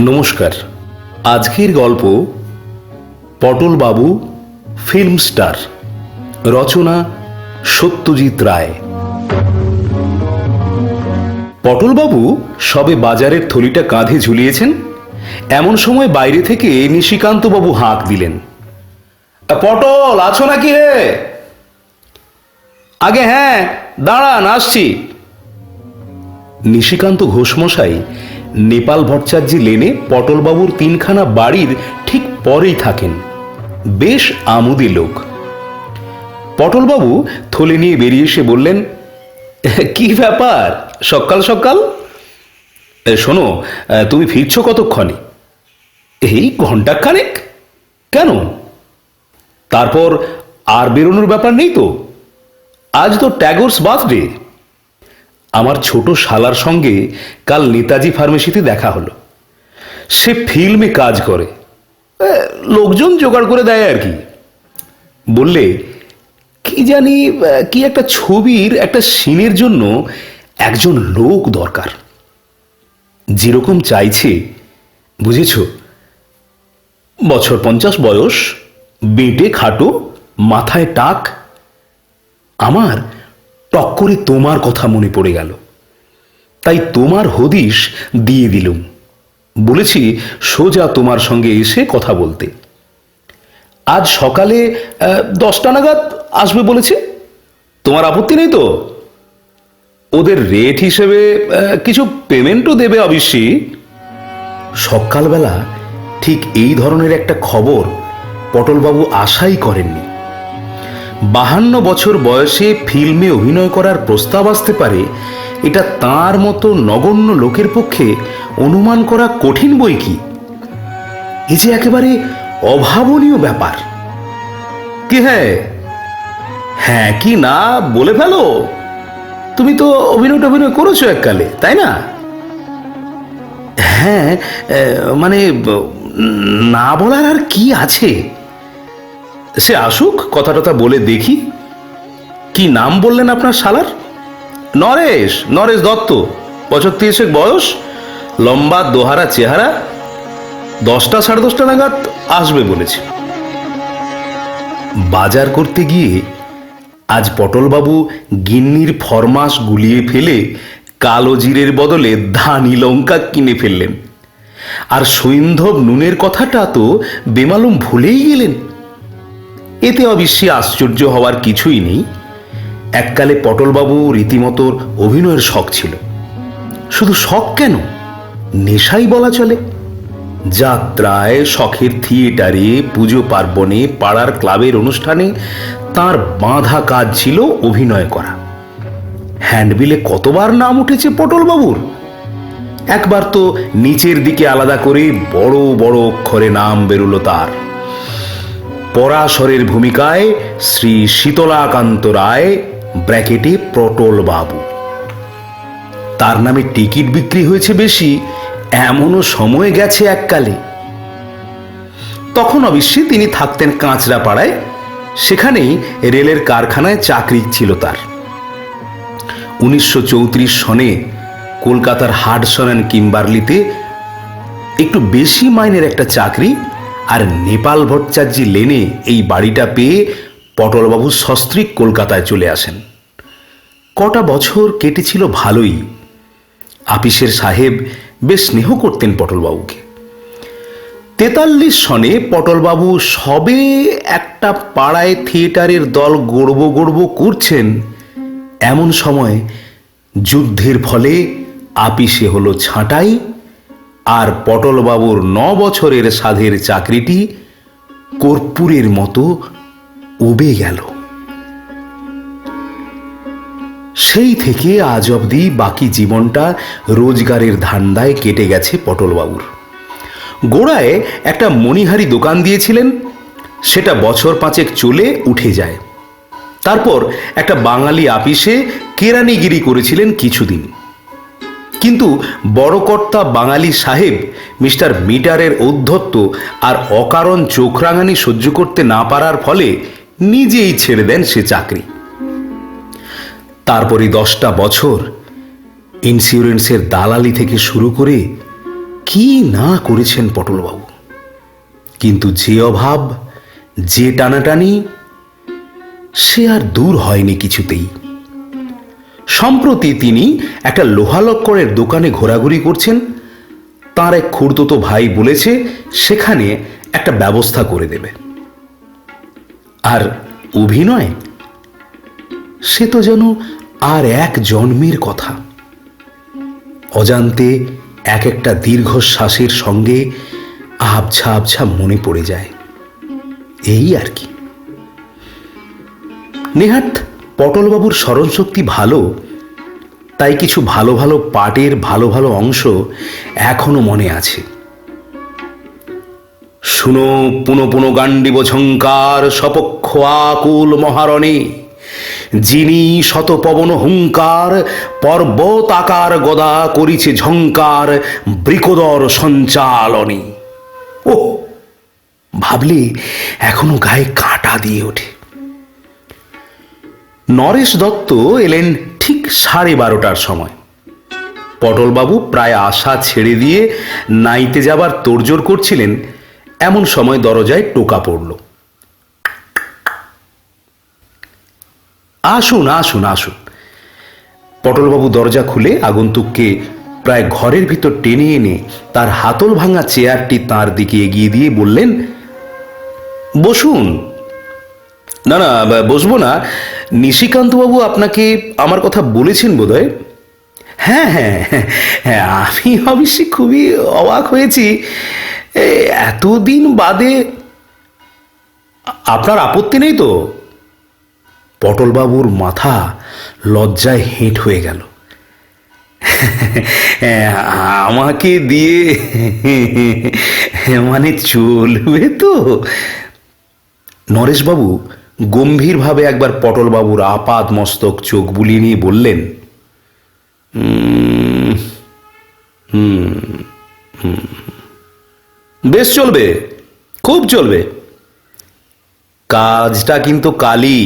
নমস্কার। আজকের গল্প পটল বাবু ফিল্ম স্টার, রচনা সত্যজিৎ রায়। পটল বাবু সবে বাজারের থলিটা কাঁধে ঝুলিয়েছেন, এমন সময় বাইরে থেকে নিশিকান্ত বাবু হাঁক দিলেন, পটল আছো নাকি হে? আগে হ্যাঁ, দাঁড়ান আসছি। নিশিকান্ত ঘোষমশাই নেপাল ভট্টাচার্য লেনে পটলবাবুর তিনখানা বাড়ির ঠিক পরেই থাকেন। বেশ আমোদী লোক। পটলবাবু থলে নিয়ে বেরিয়ে এসে বললেন, কি ব্যাপার সকাল সকাল? শোনো, তুমি ফিরছো কতক্ষণে? এই ঘন্টাখানেক। কেন? তারপর আর বেরোনোর ব্যাপার নেই তো? আজ তো ট্যাগোরস বার্থডে। আমার ছোট শালার সঙ্গে কাল নেতাজি ফার্মেসিতে দেখা হলো। সে ফিল্মে কাজ করে, লোকজন জোগাড় করে দেয় আর কি। বললে কি জানি কি একটা ছবির একটা সিনের জন্য একজন লোক দরকার, যেরকম চাইছে বুঝেছ। বছর 50 বয়স, বেঁটে খাটো, মাথায় টাক। আমার টক করে তোমার কথা মনে পড়ে গেল, তাই তোমার হদিশ দিয়ে দিলুম। বলেছি সোজা তোমার সঙ্গে এসে কথা বলতে। আজ সকালে 10টা নাগাদ আসবে বলেছে। তোমার আপত্তি নেই তো? ওদের রেট হিসেবে কিছু পেমেন্টও দেবে অবশ্যই। সকালবেলা ঠিক এই ধরনের একটা খবর পটলবাবু আশাই করেননি। 52 বছর বয়সে ফিল্মে অভিনয় করার প্রস্তাব আসতে পারে, এটা তার মতো নগণ্য লোকের পক্ষে অনুমান করা কঠিন বই কি। এ যে একেবারে অভাবনীয় ব্যাপার। কি হ্যাঁ কি না বলে ফেলো। তুমি তো অভিনয় করেছো এককালে, তাই না? হ্যাঁ, মানে না বলার আর কি আছে। সে আসুক, কথা টথা বলে দেখি। কি নাম বললেন আপনার শালার? নরেশ দত্ত। 35 বয়স, লম্বা দোহারা চেহারা। 10টা সাড়ে 10টা নাগাদ আসবে বলেছে। বাজার করতে গিয়ে আজ পটলবাবু গিন্নির ফরমাস গুলিয়ে ফেলে কালো জিরের বদলে ধানি লঙ্কা কিনে ফেললেন। আর সৈন্ধব নুনের কথাটা তো বেমালুম ভুলেই গেলেন। এতে অবশ্যই আশ্চর্য হওয়ার কিছুই নেই। এককালে পটলবাবু রীতিমতো অভিনয়ের শখ ছিল। শুধু শখ কেন, নেশাই বলা চলে। যাত্রায়, শখের থিয়েটারে, পুজো পার্বণে, পাড়ার ক্লাবের অনুষ্ঠানে তার বাঁধা কাজ ছিল অভিনয় করা। হ্যান্ডবিলে কতবার নাম উঠেছে পটলবাবুর। একবার তো নিচের দিকে আলাদা করে বড় বড় অক্ষরে নাম বেরুলো তার। পরাশরের ভূমিকায় শ্রী শীতলাকান্ত রায়, ব্র্যাকেটে পটলবাবু। তার নামে টিকিট বিক্রি হয়েছে বেশি, এমনও সময় গেছে এককালে। তখন অবশ্যই তিনি থাকতেন কাঁচরাপাড়ায়। সেখানেই রেলের কারখানায় চাকরি ছিল তার। 1934 সনে কলকাতার হাডসন অ্যান্ড কিম্বার্লিতে একটু বেশি মাইনের একটা চাকরি, আর নেপাল ভট্টাচার্য লেনে এই বাড়িটা পেয়ে পটলবাবু সস্ত্রীক কলকাতায় চলে আসেন। কটা বছর কেটেছিল ভালোই। আপিসের সাহেব বেশ স্নেহ করতেন পটলবাবুকে। 43 সনে পটলবাবু সবে একটা পাড়ায় থিয়েটারের দল গড়ব করছেন, এমন সময় যুদ্ধের ফলে আপিসে হলো ছাঁটাই, আর পটলবাবুর 9 বছরের সাধের চাকরিটি কর্পূরের মতো উবে গেল। সেই থেকে আজ অবধি বাকি জীবনটা রোজগারের ধান্দায় কেটে গেছে পটলবাবুর। গোড়ায় একটা মণিহারি দোকান দিয়েছিলেন, সেটা বছর 5 চলে উঠে যায়। তারপর একটা বাঙালি আপিসে কেরানিগিরি করেছিলেন কিছুদিন। কিন্তু বড় কর্তা বাঙালি সাহেব মিস্টার মিটারের ঔদ্ধত্য আর অকারণ চোখরাঙানি সহ্য করতে না পারার ফলে নিজেই ছেড়ে দেন সে চাকরি। তারপরে 10টা বছর ইন্স্যুরেন্সের দালালি থেকে শুরু করে কি না করেছেন পটলবাবু, কিন্তু যে অভাব, যে টানাটানি, সে আর দূর হয়নি কিছুতেই। সম্প্রতি তিনি একটা লোহালক্করের দোকানে ঘোরাঘুরি করছেন। তার এক খুড়তুতো ভাই বলেছে সেখানে একটা ব্যবস্থা করে দেবে। আর অভিনয়, সে তো যেন আর এক জন্মের কথা। অজান্তে এক একটা দীর্ঘশ্বাসের সঙ্গে আবছা আবছা মনে পড়ে যায়, এই আর কি। নেহাত পটলবাবুর স্মরণশক্তি ভালো, তাই কিছু ভালো ভালো পাটের ভালো ভালো অংশ এখনো মনে আছে। শুনো পুনো পুনো গান্ডিব ঝঙ্কার সপক্ষ আকুল মহারণে, যিনি শতপবন হুঙ্কার পর্বত আকার গদা করিছে ঝঙ্কার বৃকোদর সঞ্চালনে। ও ভাবলে এখনো গায়ে কাঁটা দিয়ে ওঠে। নরেশ দত্ত এলেন ঠিক 12:30টার সময়। পটলবাবু প্রায় আশা ছেড়ে দিয়ে নাইতে যাবার তোড়জোড় করছিলেন, এমন সময় দরজায় টোকা পড়ল। আসুন আসুন আসুন। পটলবাবু দরজা খুলে আগন্তুককে প্রায় ঘরের ভিতর টেনে এনে তার হাতল ভাঙা চেয়ারটি তার দিকে এগিয়ে দিয়ে বললেন, বসুন। না না, বসবো না। নিশিকান্তবাবু আপনাকে আমার কথা বলেছেন বোধহয়। হ্যাঁ হ্যাঁ হ্যাঁ, আমি অবশ্যই খুবই অবাক হয়েছি এতদিন বাদে। আপনার আপত্তি নেই তো? পটলবাবুর মাথা লজ্জায় হেঁট হয়ে গেল। আমাকে দিয়ে মানে চলবে তো? নরেশবাবু গম্ভীরভাবে একবার পটলবাবুর আপাদ মস্তক চোখ বুলিয়ে নিয়ে বললেন, বেশ চলবে, খুব চলবে। কাজটা কিন্তু কালই।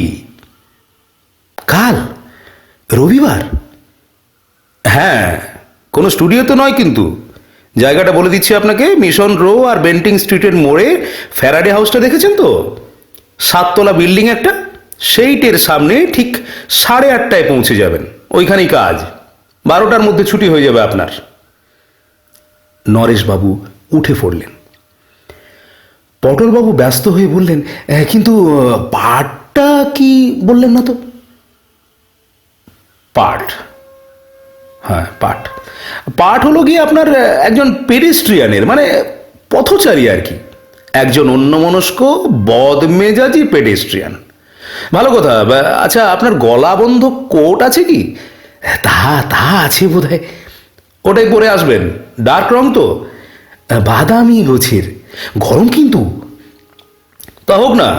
কাল রবিবার? হ্যাঁ, কোনো স্টুডিও তো নয়, কিন্তু জায়গাটা বলে দিচ্ছি আপনাকে। মিশন রো আর বেন্টিং স্ট্রিটের মোড়ে ফ্যারাডে হাউসটা দেখেছেন তো? 7 তলা বিল্ডিং একটা, সেইটের সামনে ঠিক 8:30টায় পৌঁছে যাবেন। ওইখানেই কাজ। 12টার মধ্যে ছুটি হয়ে যাবে আপনার। নরেশবাবু উঠে পড়লেন। পটলবাবু ব্যস্ত হয়ে বললেন, কিন্তু পাঠটা কি বললেন না তো? পাঠ? হ্যাঁ, পাঠ। পাঠ হলো গিয়ে আপনার একজন পেডেস্ট্রিয়ানের, মানে পথচারী আর কি। একজন অন্যমনস্ক বদমেজাজি পেডেস্ট্রিয়ান। ভালো কথা। আচ্ছা, আপনার গলাবন্ধ কোট আছে কি? তা তা আছে বোধহয়। ওটাই পরে আসবেন। ডার্ক রং তো, বাদামি গোছের। গরম কিন্তু। তা হোক না,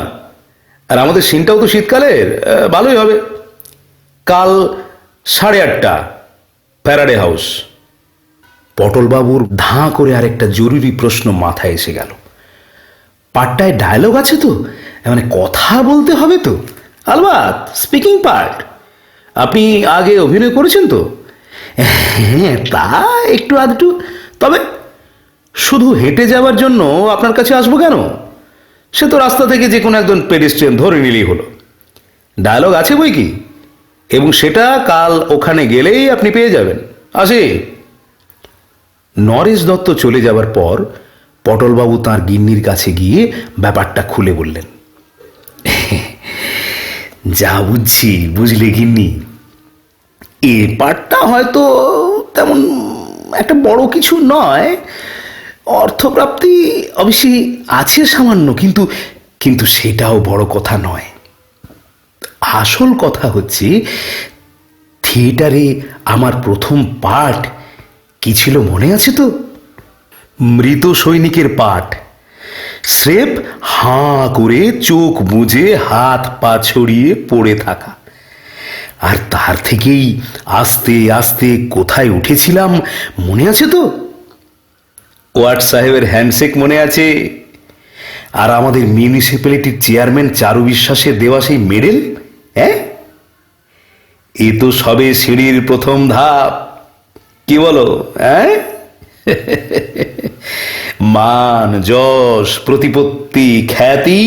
আর আমাদের সিনটাও তো শীতকালের, ভালোই হবে। কাল 8:30 ফ্যারাডে হাউস। পটলবাবুর ধাঁ করে আরেকটা জরুরি প্রশ্ন মাথায় এসে গেল। পার্টটায় ডায়লগ আছে তো, মানে কথা বলতে হবে তো? আলবাত, স্পিকিং পার্ট। আপনি আগে অভিনয় করেছেন তো? হ্যাঁ, তা একটু আধটু। তবে শুধু হেঁটে যাওয়ার জন্য আপনার কাছে আসবো কেন? সে তো রাস্তা থেকে যে কোনো একজন পেডেস্ট্রিয়ান ধরে নিলেই হলো। ডায়লগ আছে বই কি, এবং সেটা কাল ওখানে গেলেই আপনি পেয়ে যাবেন। আসি। নরেশ দত্ত চলে যাবার পর পটলবাবু তাঁর গিন্নির কাছে গিয়ে ব্যাপারটা খুলে বললেন, যা বুঝছি বুঝলে গিন্নি, এ পার্টটা হয়তো তেমন একটা বড় কিছু নয়। অর্থপ্রাপ্তি অবশ্যই আছে সামান্য, কিন্তু কিন্তু সেটাও বড় কথা নয়। আসল কথা হচ্ছে, থিয়েটারে আমার প্রথম পার্ট কি ছিল মনে আছে তো? মৃত সৈনিকের পাঠ। স্রেফ হাঁ করে চোখ বুজে হাত পা ছড়িয়ে পড়ে থাকা। আর তার থেকেই আস্তে আস্তে কোথায় উঠেছিলাম মনে আছে তো? ওয়াট সাহেবের হ্যান্ডশেক মনে আছে? আর আমাদের মিউনিসিপ্যালিটির চেয়ারম্যান চারু বিশ্বাসের দেওয়া সেই মেডেল। হ্যাঁ, এ তো সবে সিঁড়ির প্রথম ধাপ। কি বলো? হ্যাঁ, মান, যশ, প্রতিপত্তি, খ্যাতি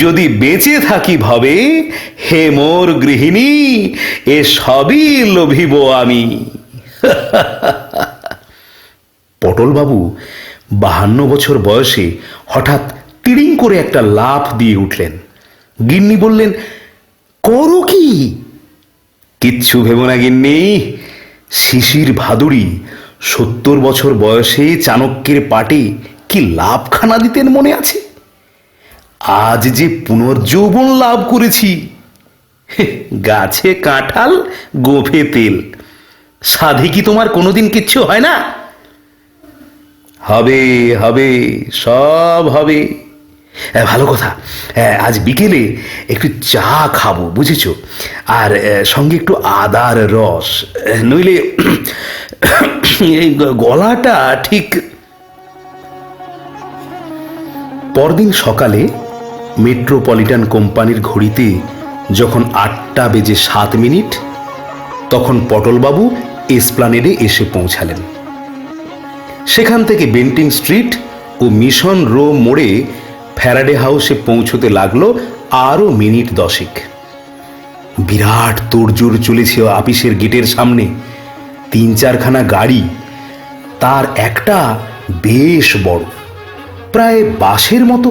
যদি বেঁচে থাকি ভবে, হে মোর গৃহিণী, এ সবই লোভিব আমি। পটলবাবু 52 বছর বয়সে হঠাৎ তিড়িং করে একটা লাফ দিয়ে উঠলেন। গিন্নি বললেন, করো কি? কিচ্ছু ভেবো না গিন্নি, শিশির ভাদুড়ি 70 বছর বয়সে চাণক্যের পাটে কি লাভখানা দিতেন মনে আছে? আজ যে পুনর্যৌবন লাভ করেছি। গাছে কাঁঠাল, গোফে তেল, সাধে কি তোমার কোনোদিন কিচ্ছু হয় না? হবে হবে, সব হবে। ভালো কথা, আজ বিকেলে একটু চা খাবো, বুঝেছ? আর সঙ্গে একটু আদার রস, নইলে এই গলাটা ঠিক। পরদিন সকালে মেট্রোপলিটন কোম্পানির ঘড়িতে যখন 8টা বেজে 7 মিনিট, তখন পটলবাবু এসপ্লানেডে এসে পৌঁছালেন। সেখান থেকে বেন্টিং স্ট্রিট ও মিশন রো মোড়ে ফ্যারাডে হাউসে পৌঁছতে লাগলো আরো মিনিট 10। বিরাট তোড়জোড় চলেছে আপিসের গেটের সামনে। 3-4খানা গাড়ি, তার একটা বেশ বড়, প্রায় বাসের মতো।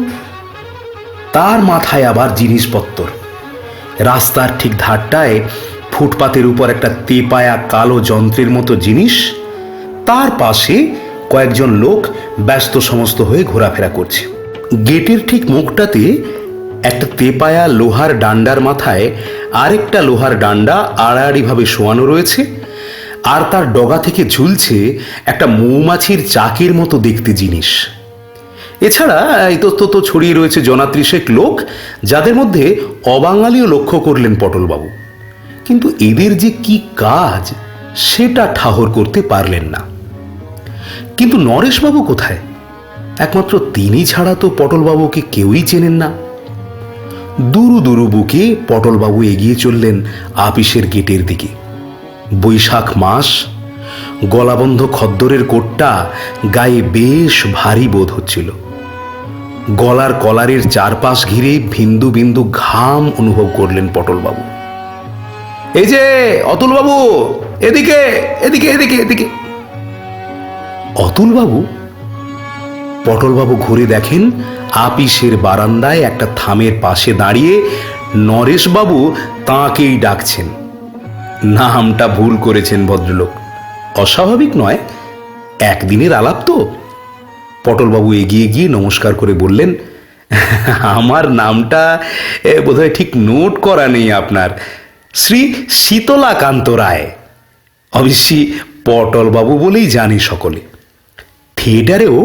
তার মাথায় আবার জিনিসপত্র। রাস্তার ঠিক ধারটায় ফুটপাতের উপর একটা তেপায়া কালো যন্ত্রের মতো জিনিস, তার পাশে কয়েকজন লোক ব্যস্ত সমস্ত হয়ে ঘোরাফেরা করছে। গেটের ঠিক মুখটাতে একটা তেপায়া লোহার ডান্ডার মাথায় আরেকটা লোহার ডান্ডা আড়াআড়িভাবে শোয়ানো রয়েছে, আর তার ডগা থেকে ঝুলছে একটা মৌমাছির চাকের মতো দেখতে জিনিস। এছাড়া ইতস্তত ছড়িয়ে রয়েছে জনাত্রিশেক লোক, যাদের মধ্যে অবাঙালিও লক্ষ্য করলেন পটলবাবু। কিন্তু এদের যে কি কাজ সেটা ঠাহর করতে পারলেন না। কিন্তু নরেশবাবু কোথায়? একমাত্র তিনি ছাড়া তো পটলবাবুকে কেউই চেনেন না। দুরু দুরু বুকে পটলবাবু এগিয়ে চললেন আপিসের গেটের দিকে। বৈশাখ মাস, গলাবন্ধ খদ্দরের কোটটা গায়ে বেশ ভারী বোধ হচ্ছিল। গলার কলারের চারপাশ ঘিরে বিন্দু বিন্দু ঘাম অনুভব করলেন পটলবাবু। এই যে অতুলবাবু, এদিকে এদিকে এদিকে এদিকে। অতুলবাবু? পটলবাবু ঘুরে দেখেন আপিসের বারান্দায় একটা থামের পাশে দাঁড়িয়ে নরেশবাবু তাঁকেই ডাকছেন। নামটা ভুল করেছেন ভদ্রলোক, অস্বাভাবিক নয়, একদিনের আলাপ তো। পটলবাবু এগিয়ে গিয়ে নমস্কার করে বললেন, আমার নামটা বোধহয় ঠিক নোট করা নেই আপনার, শ্রী শীতলাকান্ত রায়। অবশ্যই পটলবাবু বলেই জানি সকলে। থিয়েটারেও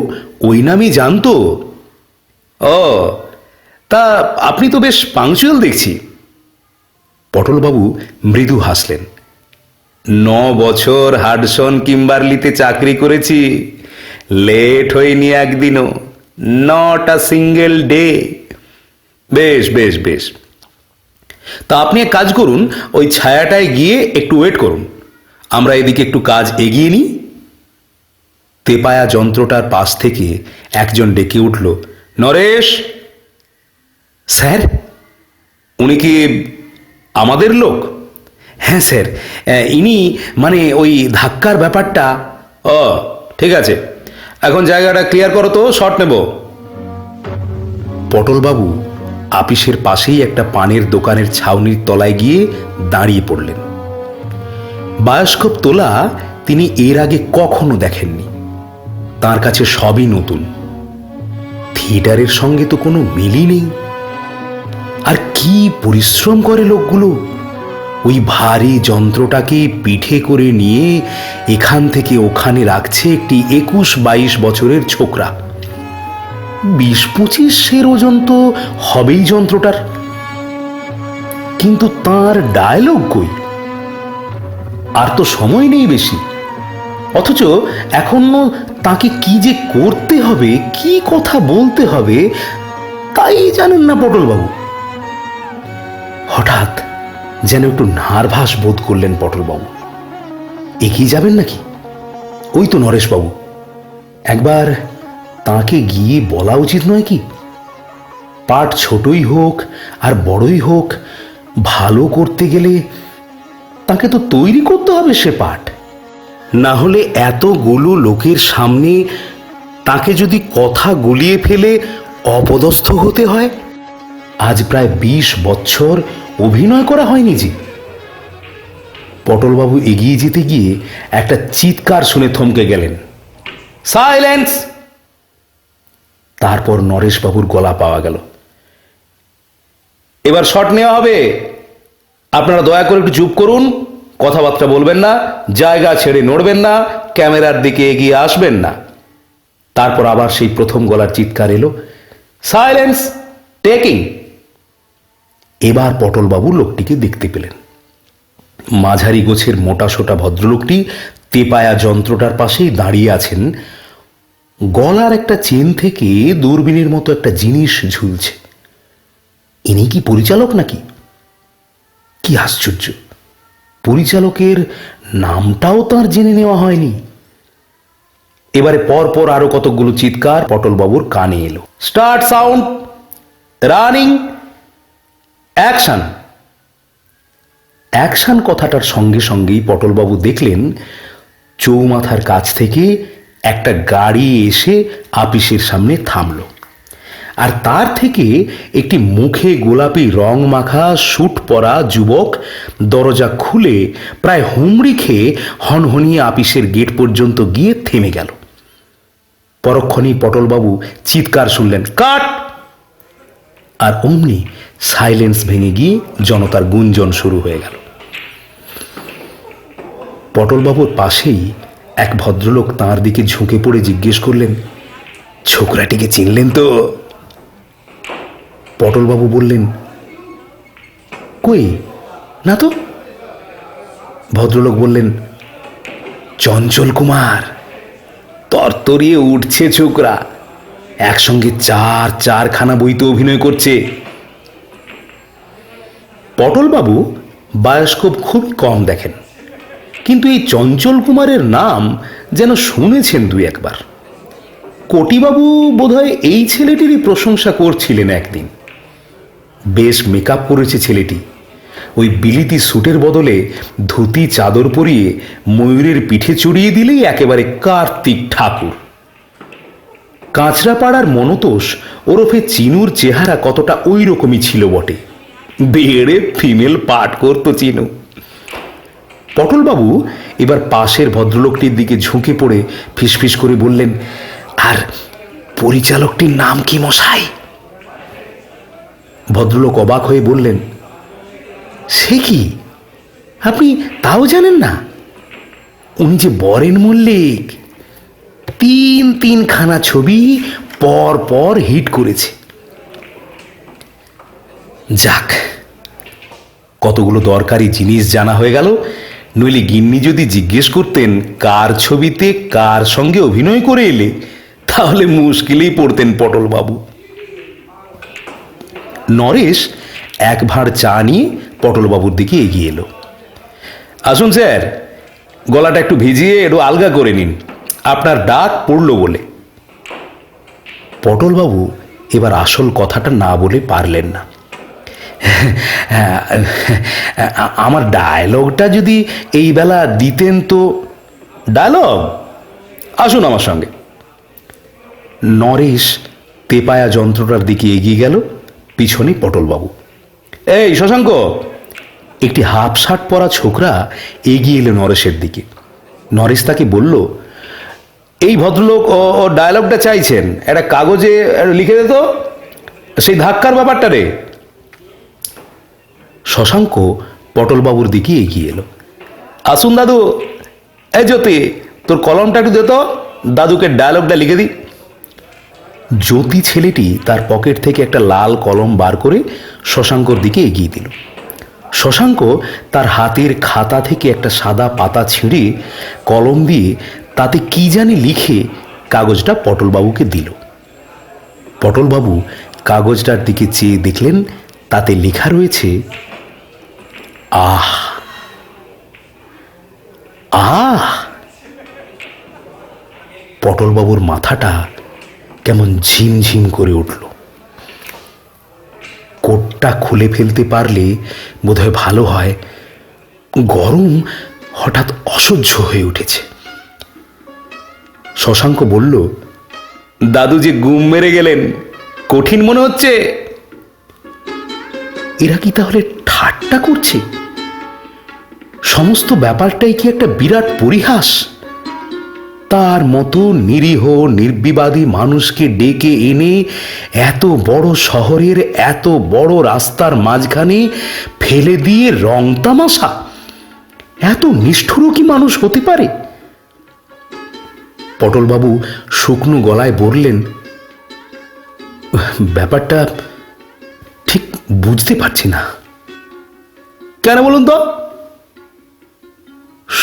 ওই নামই জানতো। ও, তা আপনি তো বেশ পাংচুয়াল দেখছি। পটলবাবু মৃদু হাসলেন। 9 বছর হাডসন কিম্বারলিতে চাকরি করেছি, লেট হয়নি একদিনও, নট আ সিঙ্গেল ডে। বেশ বেশ বেশ। তা আপনি এক কাজ করুন, ওই ছায়াটায় গিয়ে একটু ওয়েট করুন, আমরা এদিকে একটু কাজ এগিয়ে নিই। তেপায়া যন্ত্রটার পাশ থেকে একজন ডেকে উঠল, নরেশ। স্যার? উনি কি আমাদের লোক? হ্যাঁ স্যার, ইনি মানে ওই ধাক্কার ব্যাপারটা। ও ঠিক আছে, এখন জায়গাটা ক্লিয়ার করো তো, শট নেব। পটলবাবু আপিসের পাশেই একটা পানের দোকানের ছাউনির তলায় গিয়ে দাঁড়িয়ে পড়লেন। বায়োস্কোপ তোলা তিনি এর আগে কখনো দেখেননি। তার কাছে সবই নতুন। থিয়েটারের সঙ্গে তো কোনো মিলই নেই। আর কি পরিশ্রম করে লোকগুলো! ওই ভারী যন্ত্রটাকে পিঠে করে নিয়ে এখান থেকে ওখানে রাখছে একটি 21-22 বছরের ছোকরা। 20-25 ওজন তো হবেই যন্ত্রটার। কিন্তু তার ডায়লগ কই? আর তো সময় নেই বেশি, অথচ এখনো তাকে কি যে করতে হবে, কি কথা বলতে হবে, তাই জানেন না পটলবাবু। হঠাৎ যেন একটু নার্ভাস বোধ করলেন পটলবাবু। এগিয়ে যাবেন নাকি? ওই তো নরেশবাবু, একবার তাকে গিয়ে বলা উচিত নয় কি? পাঠ ছোটই হোক আর বড়ই হোক, ভালো করতে গেলে তাকে তো তৈরি করতে হবে সে পাঠ। না হলে এতগুলো লোকের সামনে তাকে যদি কথা গুলিয়ে ফেলে অপদস্থ হতে হয়। আজ প্রায় 20 বছর অভিনয় করা হয়নি যে। পটলবাবু এগিয়ে যেতে গিয়ে একটা চিৎকার শুনে থমকে গেলেন, সাইলেন্স! তারপর নরেশবাবুর গলা পাওয়া গেল, এবার শট নেওয়া হবে, আপনারা দয়া করে একটু চুপ করুন, কথাবার্তা বলবেন না, জায়গা ছেড়ে নড়বেন না, ক্যামেরার দিকে এগিয়ে আসবেন না। তারপর আবার সেই প্রথম গলার চিৎকার এলো, সাইলেন্স, টেকিং। এবার পটলবাবু লোকটিকে দেখতে পেলেন। মাঝারি গোছের মোটাসোটা ভদ্রলোকটি তেপায়া যন্ত্রটার পাশেই দাঁড়িয়ে আছেন। গলার একটা চেন থেকে দূরবীনের মতো একটা জিনিস ঝুলছে। ইনি কি পরিচালক নাকি? কি আশ্চর্য, পরিচালকের নামটাও তার জেনে নেওয়া হয়নি। এবারে পরপর আরো কতকগুলো চিৎকার পটলবাবুর কানে এলো, start sound, running, action. Action কথাটার সঙ্গে সঙ্গেই পটলবাবু দেখলেন চৌমাথার কাছ থেকে একটা গাড়ি এসে আপিসের সামনে থামল, আর তার থেকে একটি মুখে গোলাপি রং মাখা স্যুট পরা যুবক দরজা খুলে প্রায় হুমড়ি খেয়ে হনহনিয়ে আপিসের গেট পর্যন্ত গিয়ে থেমে গেল। পরক্ষণেই পটলবাবু চিৎকার শুনলেন, কাট! আর অমনি সাইলেন্স ভেঙে গিয়ে জনতার গুঞ্জন শুরু হয়ে গেল। পটলবাবুর পাশেই এক ভদ্রলোক তাঁর দিকে ঝুঁকে পড়ে জিজ্ঞেস করলেন, ছোকরাটিকে চিনলেন তো? পটলবাবু বললেন, কই, না তো। ভদ্রলোক বললেন, চঞ্চল কুমার, তরতরিয়ে উঠছে ছোকরা, একসঙ্গে চারখানা বইতে অভিনয় করছে। পটলবাবু বায়োস্কোপ খুব কম দেখেন, কিন্তু এই চঞ্চল কুমারের নাম যেন শুনেছেন দুই একবার। কোটিবাবু বোধহয় এই ছেলেটিরই প্রশংসা করছিলেন একদিন। বেশ মেকআপ করেছে ছেলেটি, ওই বিলিতি স্যুটের বদলে ধুতি চাদর পরিয়ে ময়ূরের পিঠে চড়িয়ে দিলেই একেবারে কার্তিক ঠাকুর। কাঁচরাপাড়ার মনতোষ ওরফে চিনুর চেহারা কতটা ওই রকমই ছিল বটে, বেড়ে ফিমেল পাঠ করত চিনু। পটলবাবু এবার পাশের ভদ্রলোকটির দিকে ঝুঁকে পড়ে ফিসফিস করে বললেন, আর পরিচালকটির নাম কি মশাই? ভদ্রলোক অবাক হয়ে বললেন, সে কি, আপনি তাও জানেন না? উনি যে বরেন মল্লিক, তিনখানা ছবি পর পর হিট করেছে। যাক, কতগুলো দরকারি জিনিস জানা হয়ে গেল। নইলে গিন্নি যদি জিজ্ঞেস করতেন কার ছবিতে কার সঙ্গে অভিনয় করে এলে, তাহলে মুশকিলেই পড়তেন পটলবাবু। নরেশ এক ভাঁড় চা নিয়ে পটলবাবুর দিকে এগিয়ে এলো। আসুন স্যার, গলাটা একটু ভিজিয়ে একটু আলগা করে নিন, আপনার ডাক পড়ল বলে। পটলবাবু এবার আসল কথাটা না বলে পারলেন না। আমার ডায়লগটা যদি এই বেলা দিতেন তো। ডায়লগ? আসুন আমার সঙ্গে। নরেশ তেপায়া যন্ত্রটার দিকে এগিয়ে গেল, পিছনে পটলবাবু। এই শশাঙ্ক! একটি হাফ শার্ট পরা ছোকরা এগিয়ে এলো নরেশের দিকে। নরেশ তাকে বলল, এই ভদ্রলোক ও ডায়লগটা চাইছেন, একটা কাগজে লিখে দে তো, সেই ধাক্কার ব্যাপারটা রে। শশাঙ্ক পটলবাবুর দিকে এগিয়ে এলো। আসুন দাদু। এই জ্যোতি, তোর কলমটা একটু দে তো, দাদুকে ডায়লগটা লিখে দি। জ্যোতি ছেলেটি তার পকেট থেকে একটা লাল কলম বার করে শশাঙ্কর দিকে এগিয়ে দিল। শশাঙ্ক তার হাতের খাতা থেকে একটা সাদা পাতা ছিঁড়ে কলম দিয়ে তাতে কি জানি লিখে কাগজটা পটলবাবুকে দিল। পটলবাবু কাগজটার দিকে চেয়ে দেখলেন তাতে লেখা রয়েছে, আহ আহ। পটলবাবুর মাথাটা কেমন ঝিমঝিম করে উঠল। কোটটা খুলে ফেলতে পারলে বোধহয় ভালো হয়, গরম হঠাৎ অসহ্য হয়ে উঠেছে। শশাঙ্ক বলল, দাদু যে গুম মেরে গেলেন, কঠিন মনে হচ্ছে। এরা কি তাহলে ঠাট্টা করছে? সমস্ত ব্যাপারটাই কি একটা বিরাট পরিহাস? তার মতো নিরীহ নির্বিবাদী মানুষকে ডেকে এনে এত বড় শহরের এত বড় রাস্তার মাঝখানে ফেলে দিয়ে রং তামাশা? এত নিষ্ঠুরও কি মানুষ হতে পারে? পটলবাবু শুকনো গলায় বললেন, ব্যাপারটা ঠিক বুঝতে পারছি না। কেন বলুন তো?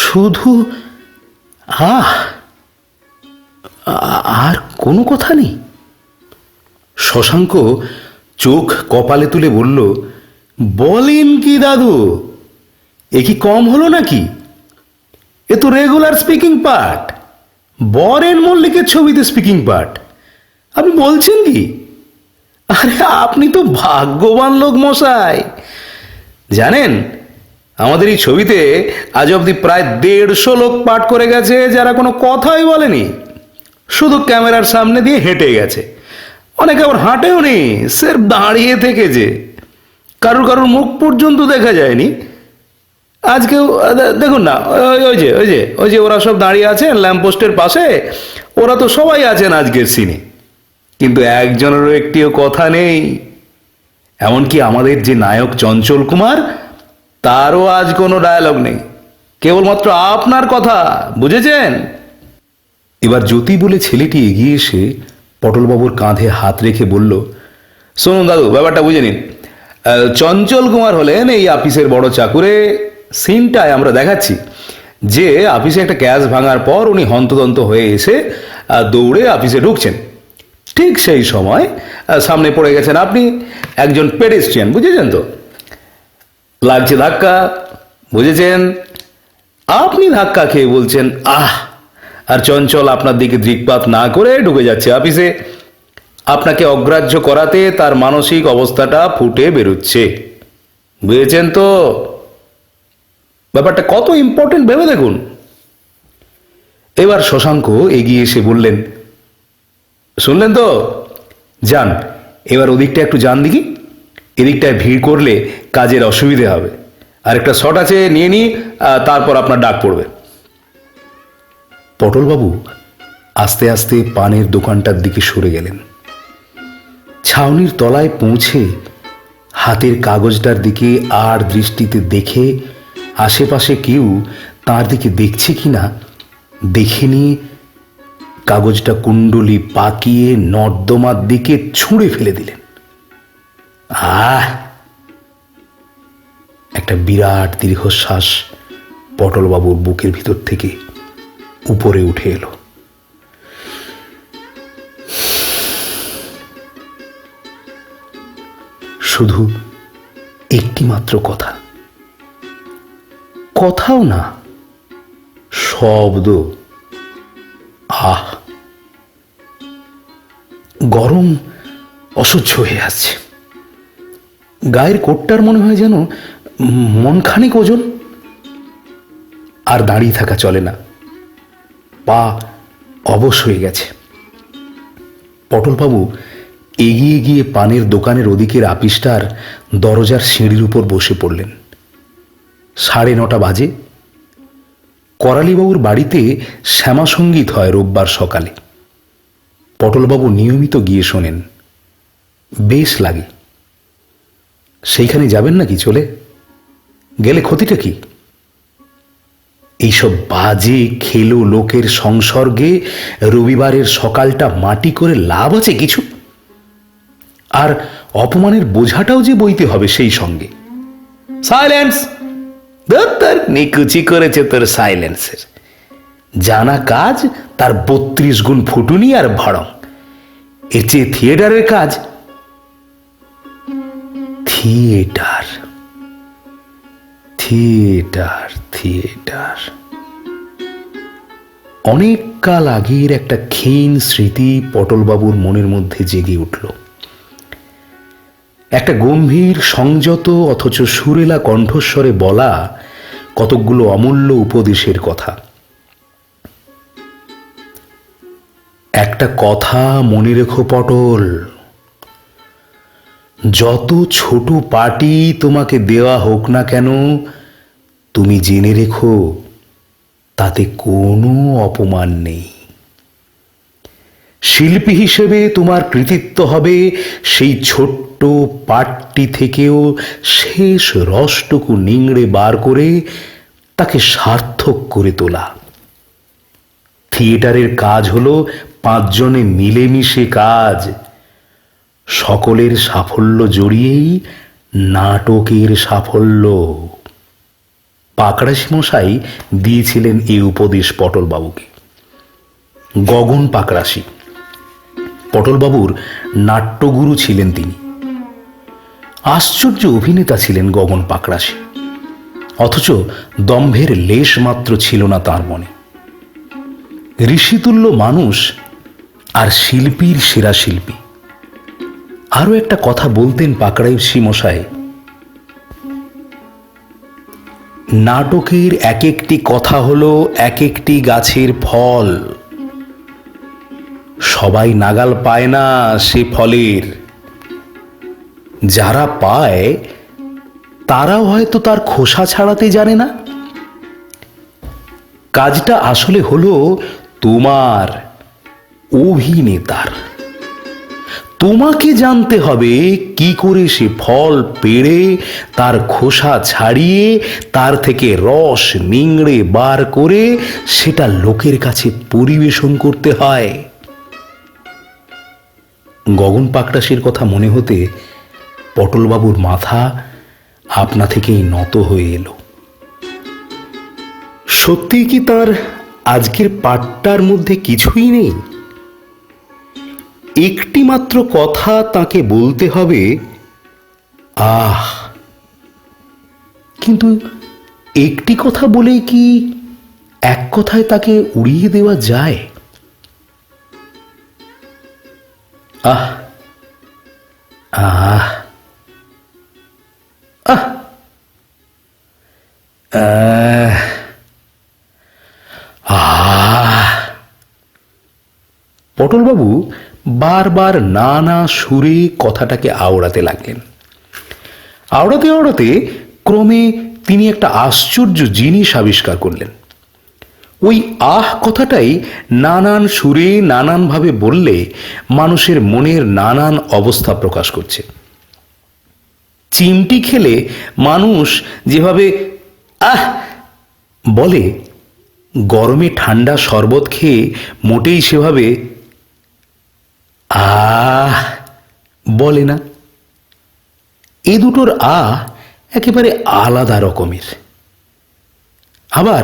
শুধু আর কোনো কথা নেই? শশাঙ্ক চোখ কপালে তুলে বলল, বলেন কি দাদু, এ কি কম হলো নাকি? এ তো রেগুলার স্পিকিং পার্ট, বরেন মল্লিকের ছবিতে স্পিকিং পার্ট। আপনি বলছেন কি? আরে আপনি তো ভাগ্যবান লোক মশাই। জানেন, আমাদের এই ছবিতে আজ অব্দি প্রায় 150 লোক পাঠ করে গেছে, যারা কোনো কথাই বলেনি, শুধু ক্যামেরার সামনে দিয়ে হেঁটে গেছে। অনেকে আবার হাঁটেও নি, স্রেফ দাঁড়িয়ে থেকেছে। কারুর মুখ পর্যন্ত দেখা যায়নি। আজকেও দেখুন না, ওই যে ওরা সব দাঁড়িয়ে আছেন ল্যাম্পপোস্টের পাশে, ওরা তো সবাই আছেন আজকের সিনে, কিন্তু একজনেরও একটিও কথা নেই। এমনকি আমাদের যে নায়ক চঞ্চল কুমার, তারও আজ কোনো ডায়ালগ নেই, কেবলমাত্র আপনার কথা, বুঝেছেন? এবার জ্যোতি বলে ছেলেটি এগিয়ে এসে পটলবাবুর কাঁধে হাত রেখে বলল, শুনুন দাদু, ব্যাপারটা বুঝে নিন। চঞ্চল কুমার হলেন এই আপিসের বড় চাকুরে। সিনটায় আমরা দেখাচ্ছি যে আপিসে একটা ক্যাশ ভাঙার পর উনি হন্তদন্ত হয়ে এসে দৌড়ে আপিসে ঢুকছেন। ঠিক সেই সময় সামনে পড়ে গেছেন আপনি, একজন পেডেস্ট্রিয়ান, বুঝেছেন তো? লাগছে ধাক্কা, বুঝেছেন? আপনি ধাক্কা খেয়ে বলছেন আহ, আর চঞ্চল আপনার দিকে দৃকপাত না করে ঢুকে যাচ্ছে আপিসে। আপনাকে অগ্রাহ্য করাতে তার মানসিক অবস্থাটা ফুটে বেরোচ্ছে, বুঝেছেন তো? ব্যাপারটা কত ইম্পর্টেন্ট ভেবে দেখুন। এবার শশাঙ্ক এগিয়ে এসে বললেন, শুনলেন তো? যান, এবার ওদিকটা একটু যান দেখি, এদিকটায় ভিড় করলে কাজের অসুবিধে হবে। আর একটা শট আছে, নিয়ে নি, তারপর আপনার ডাক পড়বে। পটলবাবু আস্তে আস্তে পানের দোকানটার দিকে সরে গেলেন। ছাউনির তলায় পৌঁছে হাতের কাগজটার দিকে আর দৃষ্টিতে দেখে আশেপাশে কেউ তার দিকে দেখছে কিনা দেখে নিয়ে কাগজটা কুণ্ডলি পাকিয়ে নর্দমার দিকে ছুঁড়ে ফেলে দিলেন। একটা বিরাট দীর্ঘশ্বাস পটলবাবুর বুকের ভিতর থেকে উপরে উঠে এলো। শুধু একটি মাত্র কথা, কথাও না, শব্দ। গরম অসহ্য হয়ে আসছে। গায়ের কোটটার মনে হয় যেন মনখানেক ওজন। আর দাঁড়িয়ে থাকা চলে না, পা অবশ হয়ে গেছে। পটলবাবু এগিয়ে গিয়ে পানের দোকানের ওদিকের আপিসটার দরজার সিঁড়ির উপর বসে পড়লেন। 9:30 বাজে। করালিবাবুর বাড়িতে শ্যামাসঙ্গীত হয় রোববার সকালে। পটলবাবু নিয়মিত গিয়ে শোনেন, বেশ লাগে। সেইখানে যাবেন নাকি চলে? গেলে ক্ষতিটা কি? এইসব বাজে খেলো লোকের সংসর্গে রবিবারের সকালটা মাটি করে লাভ আছে কিছু? আর অপমানের বোঝাটাও যে বইতে হবে সেই সঙ্গে। সাইলেন্স! তোর নিকুচি করেছে তোর সাইলেন্সের। জানা কাজ তার 32 গুণ ফুটুনি আর ভড়ং। এর চেয়ে থিয়েটারের কাজ। Theatre, theatre, theatre. অনেক কাল আগের একটা ক্ষীণ স্মৃতি পটলবাবুর মনের মধ্যে জেগে উঠল। একটা গম্ভীর, সংযত অথচ সুরেলা কণ্ঠস্বরে বলা কতকগুলো অমূল্য উপদেশের কথা। একটা কথা মনে রেখো পটল, যত ছোট পাটি তোমাকে দেওয়া হোক না কেন, তুমি জেনে রেখো তাতে কোনো অপমান নেই। শিল্পী হিসেবে তোমার কৃতিত্ব হবে সেই ছোট্ট পাটটি থেকেও শেষ রসটুকু নিংড়ে বার করে তাকে সার্থক করে তোলা। থিয়েটারের কাজ হলো 5 জনে মিলেমিশে কাজ। সকলের সাফল্য জড়িয়েই নাটকের সাফল্য। পাকড়াশি মশাই দিয়েছিলেন এই উপদেশ পটলবাবুকে। গগন পাকড়াশি পটলবাবুর নাট্যগুরু ছিলেন তিনি। আশ্চর্য অভিনেতা ছিলেন গগন পাকড়াশি, অথচ দম্ভের লেশ মাত্র ছিল না তার মনে। ঋষিতুল্য মানুষ আর শিল্পীর সেরা শিল্পী। আরো একটা কথা বলতেন পাকড়াশি মশাই, নাটকের এক একটি কথা হলো এক একটি গাছের ফল। সবাই নাগাল পায় না সে ফলের। যারা পায় তারাও হয়তো তার খোসা ছাড়াতে জানে না। কাজটা আসলে হলো তোমার, অভিনেতার। তোমাকে জানতে হবে কি করে সে ফল পেড়ে তার খোসা ছাড়িয়ে তার থেকে রস নিংড়ে বার করে সেটা লোকের কাছে পরিবেশন করতে হয়। গগন পাকড়াশির কথা মনে হতে পটলবাবুর মাথা আপনা থেকেই নত হয়ে এলো। সত্যি কি তার আজকের পাঠটার মধ্যে কিছুই নেই? একটি মাত্র কথা তাকে বলতে হবে, আহ। কিন্তু একটি কথা বলেই কি এক কথায় তাকে উড়িয়ে দেওয়া যায়? আহ আহ আহ আহ। পটলবাবু বারবার নানা সুরে কথাটাকে আওড়াতে লাগলেন। আওড়াতে আওড়াতে ক্রমে তিনি একটা আশ্চর্য জিনিস আবিষ্কার করলেন। ওই আহ কথাটাই নানান সুরে নানানভাবে বললে মানুষের মনের নানান অবস্থা প্রকাশ করছে। চিমটি খেলে মানুষ যেভাবে আহ বলে, গরমে ঠান্ডা শরবত খেয়ে মোটেই সেভাবে আহ বলে না। এ দুটোর আহ একেবারে আলাদা রকমের। আবার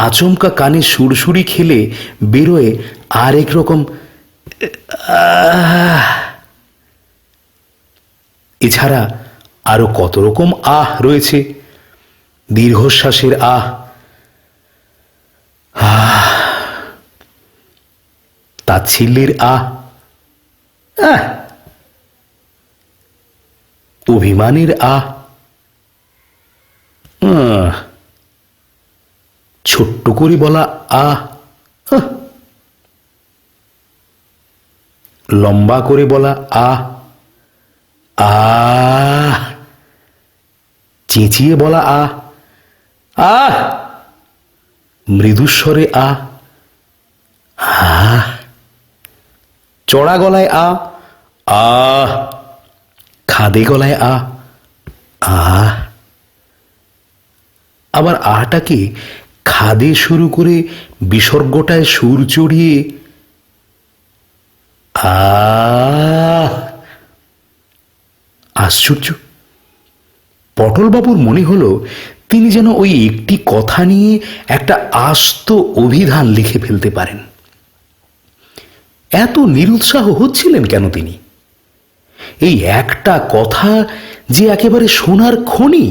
আচমকা কানে সুরসুরি খেলে বেরোয় আরেক রকম আহ। এছাড়া আরো কত রকম আহ রয়েছে। দীর্ঘশ্বাসের আহ, তাচ্ছিল্যের আহ, অভিমানের আহ, ছোট্ট করে বলা আহ, লম্বা করে বলা আহ, আহ, চেঁচিয়ে বলা আহ, আহ, মৃদুস্বরে আহ, আহ, চড়া গলায় আহ, আহ, খাদে গলায় আহ, আহ। আবার আহটাকে খাদে শুরু করে বিসর্গটায় সুর চড়িয়ে আহ। আশ্চর্য! পটলবাবুর মনে হলো তিনি যেন ওই একটি কথা নিয়ে একটা আস্ত অভিধান লিখে ফেলতে পারেন। এত নিরুৎসাহ হচ্ছিলেন কেন তিনি? এই একটা কথা যে একেবারে সোনার খনি,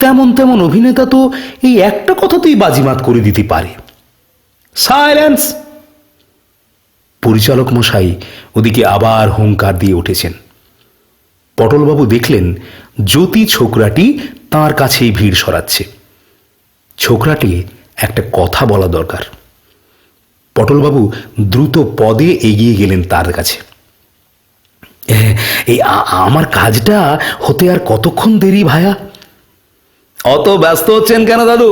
তেমন তেমন অভিনেতা তো এই একটা কথাতেই বাজিমাত করে দিতে পারে। সাইলেন্স! পরিচালক মশাই ওদিকে আবার হুঙ্কার দিয়ে উঠেছেন। পটলবাবু দেখলেন জ্যোতি ছোকরাটি তাঁর কাছেই ভিড় সরাচ্ছে। ছোকরাটি একটা কথা বলা দরকার। পটলবাবু দ্রুত পদে এগিয়ে গেলেন তার কাছে। এই আমার কাজটা হতে আর কতক্ষণ দেরি ভায়া? অত ব্যস্ত হচ্ছেন কেন দাদু?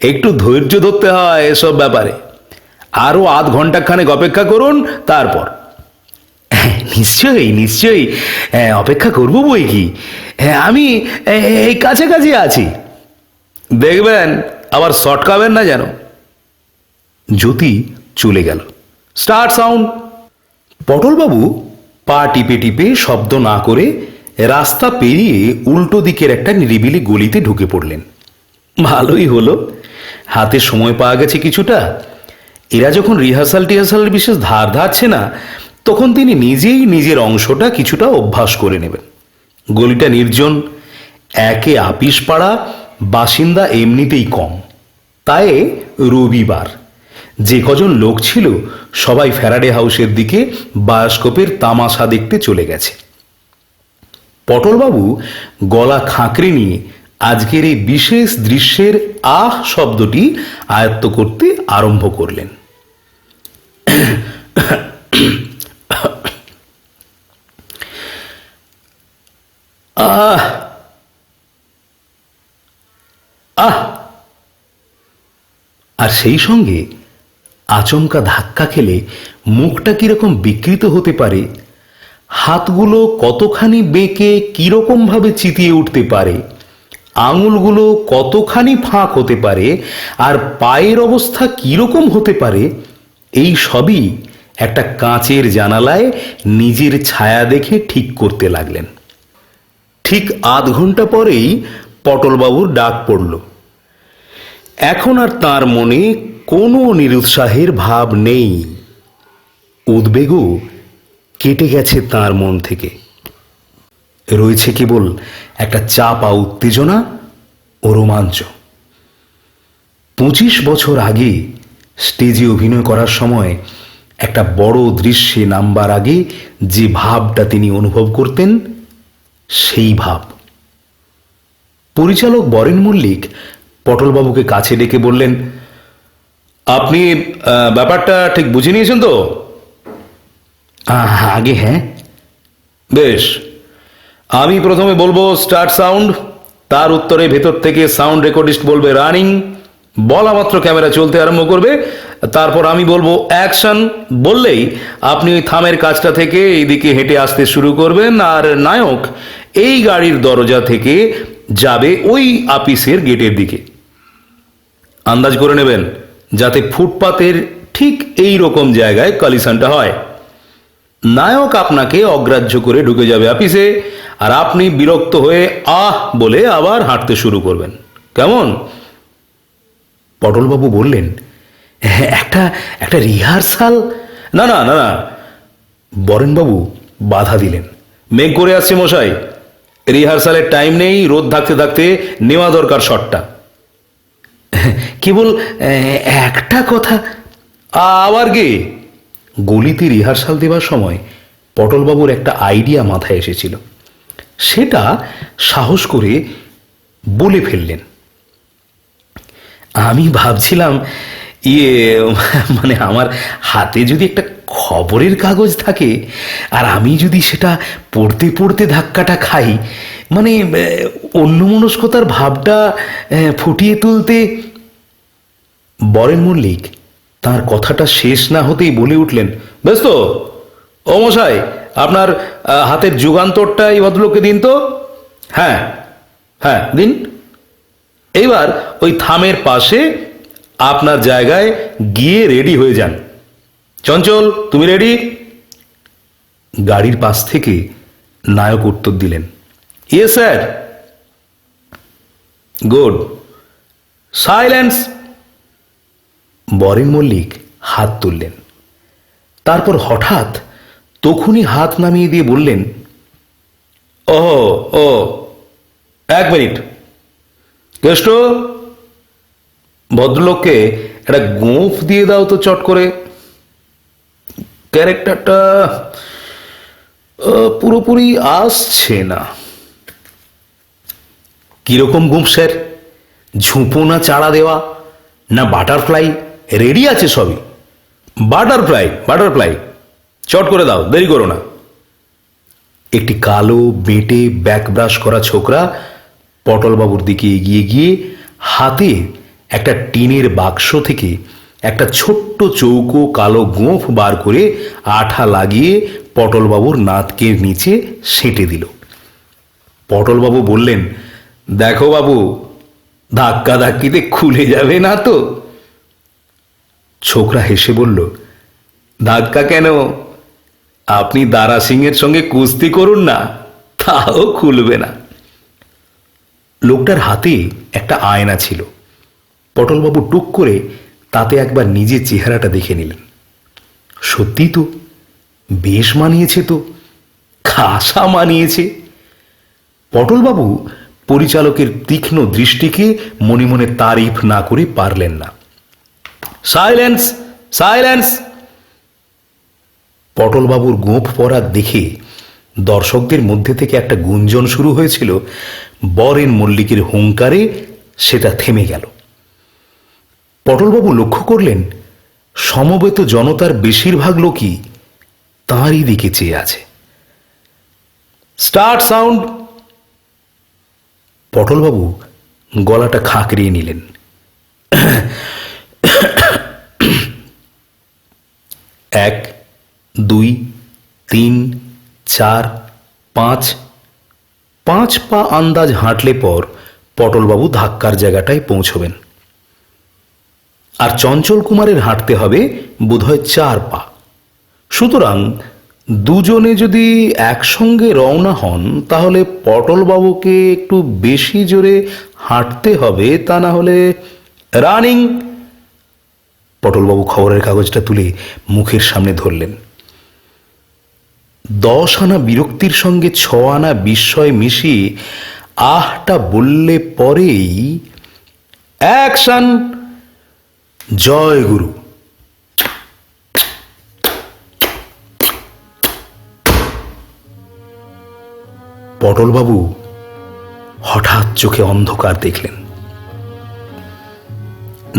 একটু ধৈর্য ধরতে হয় এসব ব্যাপারে। আরো আধ ঘন্টা খানেক অপেক্ষা করুন, তারপর। নিশ্চয়ই নিশ্চয়ই, অপেক্ষা করবো বই কি। আমি এই কাছাকাছি আছি, দেখবেন আবার সটকাবেন না যেন। জ্যোতি চলে গেল। Start sound! পটলবাবু পা টিপে টিপে শব্দ না করে রাস্তা পেরিয়ে উল্টো দিকের একটা নিরিবিলি গলিতে ঢুকে পড়লেন। ভালোই হলো, হাতে সময় পাওয়া গেছে কিছুটা। এরা যখন রিহার্সালের বিশেষ ধার ধারছে না, তখন তিনি নিজেই নিজের অংশটা কিছুটা অভ্যাস করে নেবেন। গলিটা নির্জন, একে আপিস পাড়া, বাসিন্দা এমনিতেই কম। তাই রবিবার যে কজন লোক ছিল সবাই ফ্যারাডে হাউসের দিকে বায়োস্কোপের তামাশা দেখতে চলে গেছে। পটলবাবু গলা খাঁকড়ে নিয়ে আজকের এই বিশেষ দৃশ্যের আহ শব্দটি আয়ত্ত করতে আরম্ভ করলেন। আহ আহ! আর সেই সঙ্গে আচমকা ধাক্কা খেলে মুখটা কিরকম বিকৃত হতে পারে, হাতগুলো কতখানি বেঁকে কিরকম ভাবে চিতিয়ে উঠতে পারে, আঙুলগুলো কতখানি ফাঁক হতে পারে, আর পায়ের অবস্থা কিরকম হতে পারে, এই সবই একটা কাঁচের জানালায় নিজের ছায়া দেখে ঠিক করতে লাগলেন। ঠিক আধ ঘন্টা পরেই পটলবাবুর ডাক পড়ল। এখন আর তার মনে কোনো নিরুৎসাহের ভাব নেই। উদ্বেগও কেটে গেছে তার মন থেকে। রয়েছে কেবল একটা চাপা উত্তেজনা ও রোমাঞ্চ। 25 বছর আগে স্টেজে অভিনয় করার সময় একটা বড় দৃশ্যে নামবার আগে যে ভাবটা তিনি অনুভব করতেন, সেই ভাব। পরিচালক বরেন মল্লিক পটলবাবুকে কাছে ডেকে বললেন, আপনি ব্যাপারটা ঠিক বুঝে নিয়েছেন তো? আগে হ্যাঁ। বেশ, আমি প্রথমে বলবো স্টার্ট সাউন্ড, তার উত্তরে ভেতর থেকে সাউন্ড রেকর্ডিস্ট বলবে রানিং। বলা মাত্র ক্যামেরা চলতে আরম্ভ করবে। তারপর আমি বলবো অ্যাকশন, বললেই আপনি ওই থামের কাজটা থেকে এইদিকে হেঁটে আসতে শুরু করবেন, আর নায়ক এই গাড়ির দরজা থেকে যাবে ওই আপিসের গেটের দিকে। আন্দাজ করে নেবেন যাতে ফুটপাতের ঠিক এই রকম জায়গায় কলিশনটা হয়। নায়ক আপনাকে অগ্রাহ্য করে ঢুকে যাবে আপিসে, আর আপনি বিরক্ত হয়ে আহ বলে আবার হাঁটতে শুরু করবেন। কেমন? পটলবাবু বললেন, একটা একটা রিহার্সাল। না না না না, বরেনবাবু বাধা দিলেন। মেঘ করে আসছে মশাই, রিহার্সালের টাইম নেই। রোদ থাকতে থাকতে নেওয়া দরকার শটটা। কেবল একটা কথা। আবার কি? গলিতে রিহার্সাল দেওয়ার সময় পটলবাবুর একটা আইডিয়া মাথায় এসেছিল, সেটা সাহস করে বলে ফেললেন। আমি ভাবছিলাম মানে আমার হাতে যদি একটা খবরের কাগজ থাকে, আর আমি যদি সেটা পড়তে পড়তে ধাক্কাটা খাই, মানে অন্যমনস্কতার ভাবটা ফুটিয়ে তুলতে। বরেন মল্লিক তার কথাটা শেষ না হতেই বলে উঠলেন, বেশ তো, ও মশাই, আপনার হাতের যুগান্তরটা এই ভদ্রলোককে দিন তো। হ্যাঁ হ্যাঁ দিন। এইবার ওই থামের পাশে আপনার জায়গায় গিয়ে রেডি হয়ে যান। চঞ্চল, তুমি রেডি? গাড়ির পাশ থেকে নায়ক উত্তর দিলেন, yes sir. Good. Silence! Baren Mallick হাত তুললেন। তারপর হঠাৎ তখনই হাত নামিয়ে দিয়ে বললেন, ও 1 মিনিট। কেষ্ট, ভদ্রলোককে একটা গোঁফ দিয়ে দাও তো চট করে। ক্যারেক্টারটা পুরোপুরি আসছে না। কিরকম গোঁফ স্যার? ঝুঁপো না চাড়া দেওয়া, না বাটারফ্লাই? রেডি আছে সবই। বাটারফ্লাই, বাটারফ্লাই, চট করে দাও, দেরি করো না। একটি কালো বেঁটে ব্যাক ব্রাশ করা ছোকরা পটলবাবুর দিকে এগিয়ে গিয়ে হাতে একটা টিনের বাক্স থেকে একটা ছোট্ট চৌকো কালো গোঁফ বার করে আঠা লাগিয়ে পটলবাবুর নাতকের নিচে সেঁটে দিল। পটলবাবু বললেন, দেখো বাবু, ধাক্কা ধাক্কিতে খুলে যাবে না তো? ছোকরা হেসে বলল, ধাক্কা কেন, আপনি দারা সিংয়ের সঙ্গে কুস্তি করুন না, তাও খুলবে না। লোকটার হাতে একটা আয়না ছিল। পটলবাবু টুক করে তাতে একবার নিজের চেহারাটা দেখে নিলেন। সত্যি তো, বেশ মানিয়েছে তো, খাসা মানিয়েছে। পটলবাবু পরিচালকের তীক্ষ্ণ দৃষ্টিকে মনে মনে তারিফ না করে পারলেন না। Silence, silence. পটলবাবুর গোঁফ পরা দেখে দর্শকদের মধ্যে থেকে একটা গুঞ্জন শুরু হয়েছিল। বরেন মল্লিকের হুঙ্কারে সেটা থেমে গেল। পটলবাবু লক্ষ্য করলেন, সমবেত জনতার বেশিরভাগ লোকই তাঁরই দিকে চেয়ে আছে। Start sound. পটলবাবু গলাটা খাঁকড়িয়ে নিলেন। 1, 2, 3, 4, 5। 5 পা আন্দাজ হাঁটলে পর পটলবাবু ধাক্কার জায়গাটায় পৌঁছবেন। আর চঞ্চল কুমারের হাঁটতে হবে বোধহয় 4 পা। সুতরাং দুজনে যদি একসঙ্গে রওনা হন তাহলে পটলবাবুকে একটু বেশি জোরে হাঁটতে হবে, তা না হলে রানিং। পটলবাবু খবরের কাগজটা তুলে মুখের সামনে ধরলেন। 10 আনা বিরক্তির সঙ্গে 6 আনা বিস্ময় মিশিয়ে আহটা বললে পরেই অ্যাকশন। জয় গুরু। পটলবাবু হঠাৎ চোখে অন্ধকার দেখলেন।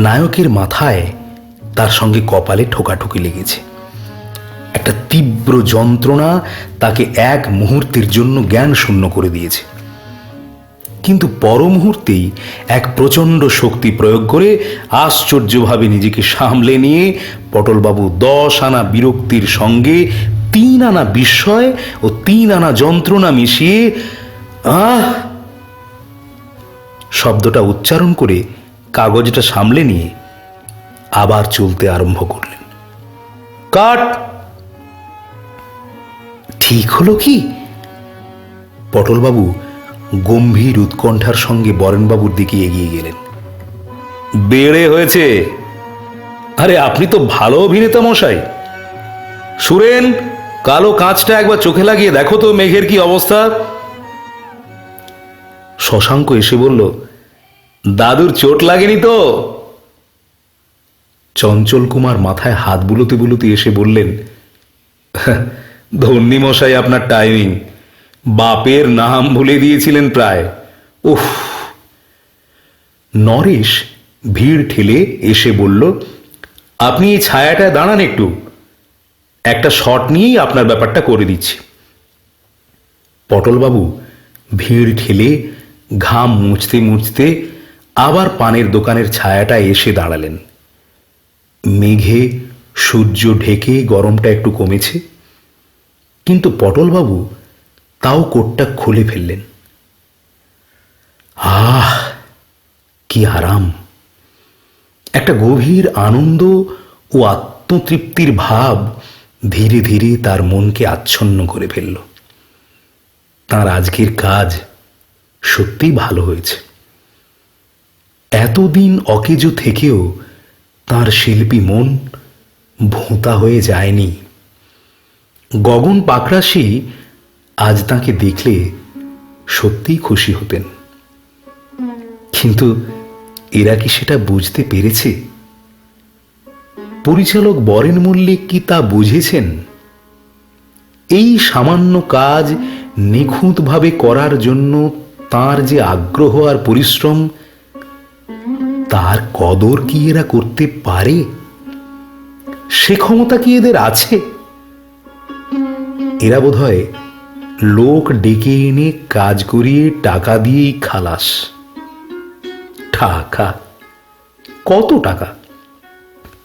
নায়কের মাথায় তার সঙ্গে কপালে ঠোকাঠুকি লেগেছে। একটা তীব্র যন্ত্রণা তাকে এক মুহূর্তের জন্য জ্ঞান শূন্য করে দিয়েছে। কিন্তু পর মুহূর্তেই এক প্রচণ্ড শক্তি প্রয়োগ করে আশ্চর্যভাবে নিজেকে সামলে নিয়ে পটলবাবু 10 আনা বিরক্তির সঙ্গে 3 আনা বিস্ময় ও 3 আনা যন্ত্রণা মিশিয়ে আহ শব্দটা উচ্চারণ করে কাগজটা সামলে নিয়ে আবার চলতে আরম্ভ করলেন। কাট। ঠিক হলো কি? পটলবাবু গম্ভীর উৎকণ্ঠার সঙ্গে বরেনবাবুর দিকে এগিয়ে গেলেন। বেড়ে হয়েছে। আরে আপনি তো ভালো অভিনেতা মশাই। সুরেন, কালো কাঁচটা একবার চোখে লাগিয়ে দেখো তো মেঘের কি অবস্থা। শশাঙ্ক এসে বলল, দাদুর চোট লাগেনি তো? চঞ্চল কুমার মাথায় হাত বুলোতে বুলোতে এসে বললেন, ধন্যী মশাই আপনার টাইমিং, বাপের নাম ভুলে দিয়েছিলেন প্রায়। উফ। নরেশ ভিড় ঠেলে এসে বলল, আপনি এই ছায়াটায় দাঁড়ান একটু, একটা শট নিয়েই আপনার ব্যাপারটা করে দিচ্ছি। পটলবাবু ভিড় ঠেলে ঘাম মুছতে মুছতে আবার পানের দোকানের ছায়াটায় এসে দাঁড়ালেন। মেঘে সূর্য ঢেকে গরমটা একটু কমেছে, কিন্তু পটলবাবু তাও কোটটা খুলে ফেললেন। আহ, কি আরাম! একটা গভীর আনন্দ ও আত্মতৃপ্তির ভাব ধীরে ধীরে তার মনকে আচ্ছন্ন করে ফেলল। তার আজকের কাজ সত্যিই ভালো হয়েছে। এতদিন অকেজো থেকেও তার শিল্পী মন ভোঁতা হয়ে যায়নি। গগন পাকরাশি আজ তাকে দেখলে সত্যিই খুশি হতেন, কিন্তু এরা কি সেটা বুঝতে পেরেছে? পরিচালক বরেন মল্লিক কি তা বুঝেছেন? এই সামান্য কাজ নিখুঁতভাবে করার জন্য তার যে আগ্রহ আর পরিশ্রম, তার কদর কি এরা করতে পারে? সে ক্ষমতা কি এদের আছে? এরা বোধহয় লোক ডেকে এনে কাজ করিয়ে টাকা দিয়েই খালাস। টাকা, কত টাকা?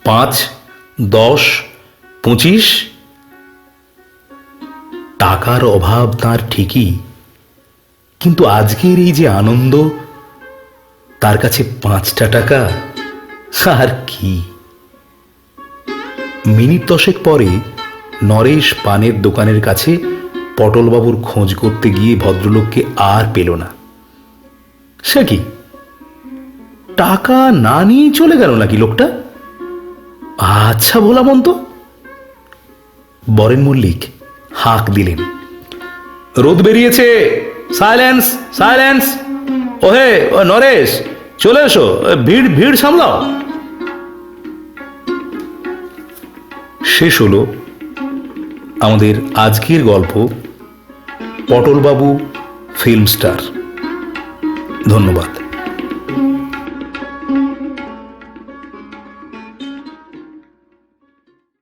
5, 10, 25? টাকার অভাব তার ঠিকই, কিন্তু আজকের এই যে আনন্দ, তার কাছে 5টা টাকা আর কি? মিনিট 10 পরে নরেশ পানের দোকানের কাছে পটলবাবুর খোঁজ করতে গিয়ে ভদ্রলোককে আর পেল না। সে কি, টাকা না নিয়ে চলে গেল নাকি লোকটা? আচ্ছা ভোলা মন্ত। বরেন মল্লিক হাঁক দিলেন, রোদ বেরিয়েছে, সাইলেন্স সাইলেন্স। ওহে ও নরেশ, চলে এসো, ভিড় ভিড় সামলাও। শেষ হলো আমাদের আজকের গল্প পটলবাবু ফিল্ম স্টার। ধন্যবাদ।